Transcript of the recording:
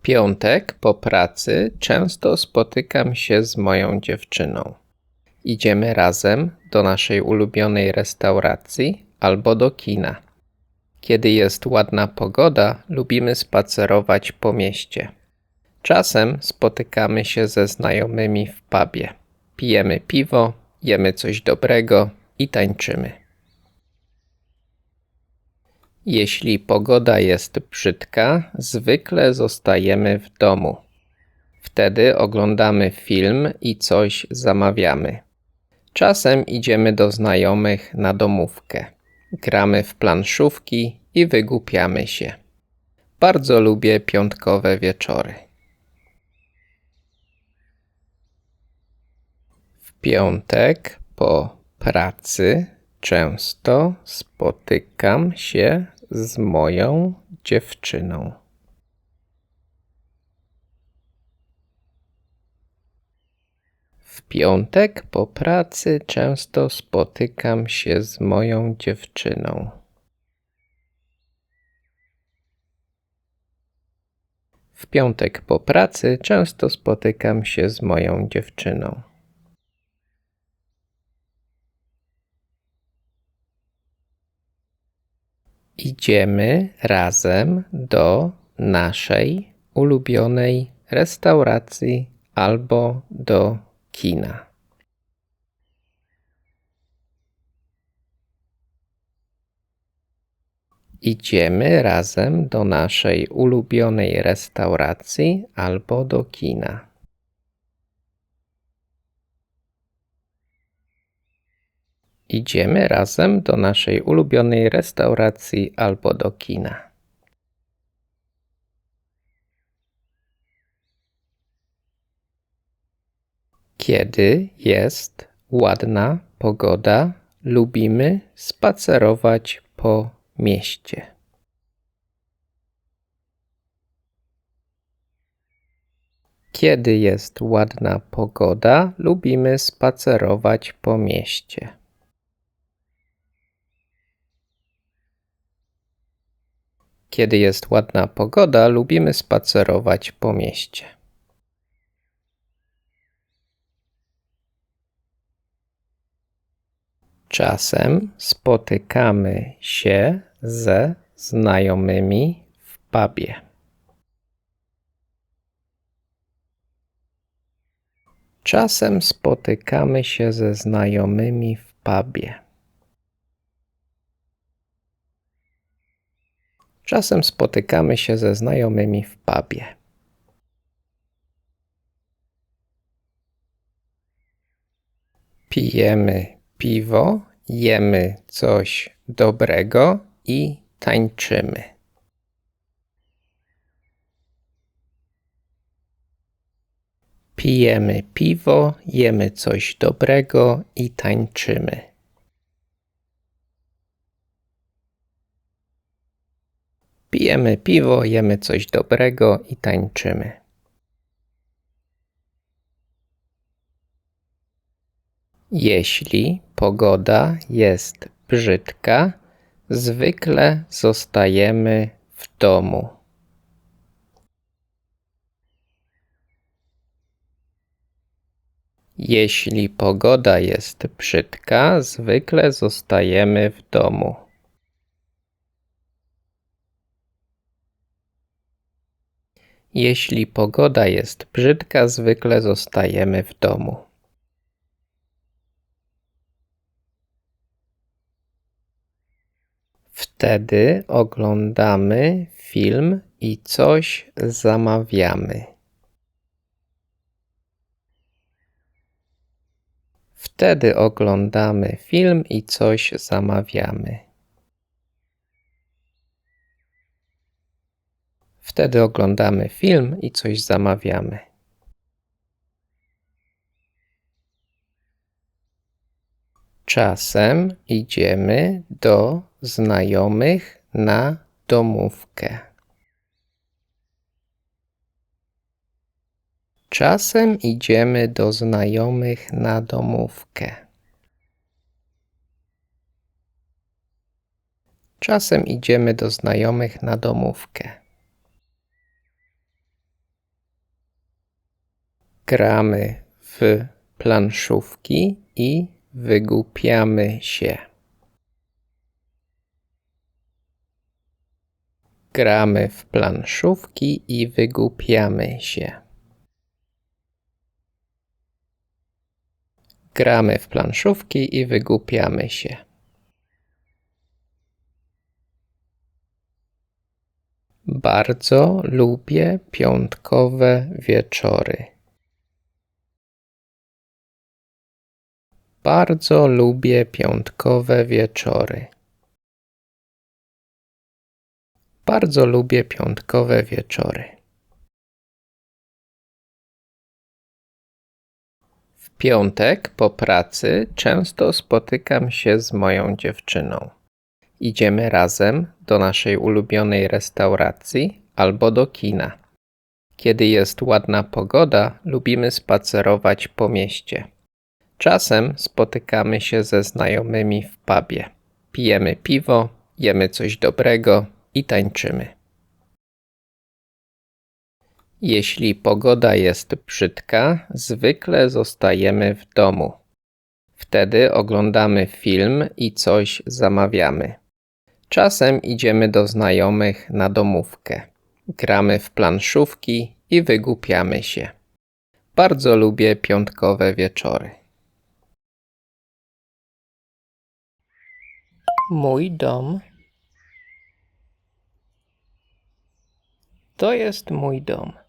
Piątek po pracy często spotykam się z moją dziewczyną. Idziemy razem do naszej ulubionej restauracji albo do kina. Kiedy jest ładna pogoda, lubimy spacerować po mieście. Czasem spotykamy się ze znajomymi w pubie. Pijemy piwo, jemy coś dobrego i tańczymy. Jeśli pogoda jest brzydka, zwykle zostajemy w domu. Wtedy oglądamy film i coś zamawiamy. Czasem idziemy do znajomych na domówkę. Gramy w planszówki i wygłupiamy się. Bardzo lubię piątkowe wieczory. W piątek po pracy często spotykam się z moją dziewczyną. W piątek po pracy często spotykam się z moją dziewczyną. W piątek po pracy często spotykam się z moją dziewczyną. Idziemy razem do naszej ulubionej restauracji albo do kina. Idziemy razem do naszej ulubionej restauracji albo do kina. Idziemy razem do naszej ulubionej restauracji albo do kina. Kiedy jest ładna pogoda, lubimy spacerować po mieście. Kiedy jest ładna pogoda, lubimy spacerować po mieście. Kiedy jest ładna pogoda, lubimy spacerować po mieście. Czasem spotykamy się ze znajomymi w pubie. Czasem spotykamy się ze znajomymi w pubie. Czasem spotykamy się ze znajomymi w pubie. Pijemy piwo, jemy coś dobrego i tańczymy. Pijemy piwo, jemy coś dobrego i tańczymy. Pijemy piwo, jemy coś dobrego i tańczymy. Jeśli pogoda jest brzydka, zwykle zostajemy w domu. Jeśli pogoda jest brzydka, zwykle zostajemy w domu. Jeśli pogoda jest brzydka, zwykle zostajemy w domu. Wtedy oglądamy film i coś zamawiamy. Wtedy oglądamy film i coś zamawiamy. Wtedy oglądamy film i coś zamawiamy. Czasem idziemy do znajomych na domówkę. Czasem idziemy do znajomych na domówkę. Czasem idziemy do znajomych na domówkę. Gramy w planszówki i wygłupiamy się. Gramy w planszówki i wygłupiamy się. Gramy w planszówki i wygłupiamy się. Bardzo lubię piątkowe wieczory. Bardzo lubię piątkowe wieczory. Bardzo lubię piątkowe wieczory. W piątek po pracy często spotykam się z moją dziewczyną. Idziemy razem do naszej ulubionej restauracji albo do kina. Kiedy jest ładna pogoda, lubimy spacerować po mieście. Czasem spotykamy się ze znajomymi w pubie. Pijemy piwo, jemy coś dobrego i tańczymy. Jeśli pogoda jest brzydka, zwykle zostajemy w domu. Wtedy oglądamy film i coś zamawiamy. Czasem idziemy do znajomych na domówkę. Gramy w planszówki i wygłupiamy się. Bardzo lubię piątkowe wieczory. Mój dom. To jest mój dom.